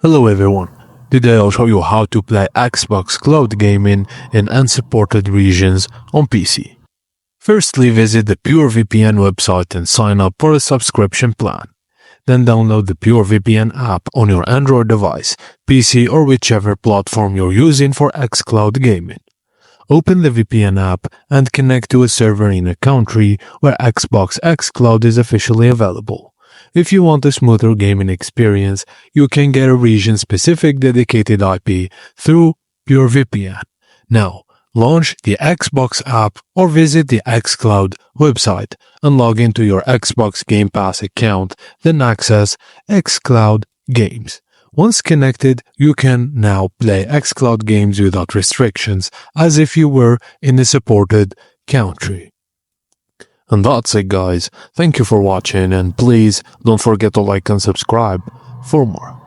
Hello everyone, today I'll show you how to play Xbox Cloud Gaming in unsupported regions on PC. Firstly, visit the PureVPN website and sign up for a subscription plan. Then download the PureVPN app on your Android device, PC or whichever platform you're using for xCloud Gaming. Open the VPN app and connect to a server in a country where Xbox xCloud is officially available. If you want a smoother gaming experience, you can get a region-specific dedicated IP through PureVPN. Now, launch the Xbox app or visit the xCloud website and log into your Xbox Game Pass account, then access xCloud games. Once connected, you can now play xCloud games without restrictions, as if you were in a supported country. And that's it, guys. Thank you for watching, and please don't forget to like and subscribe for more.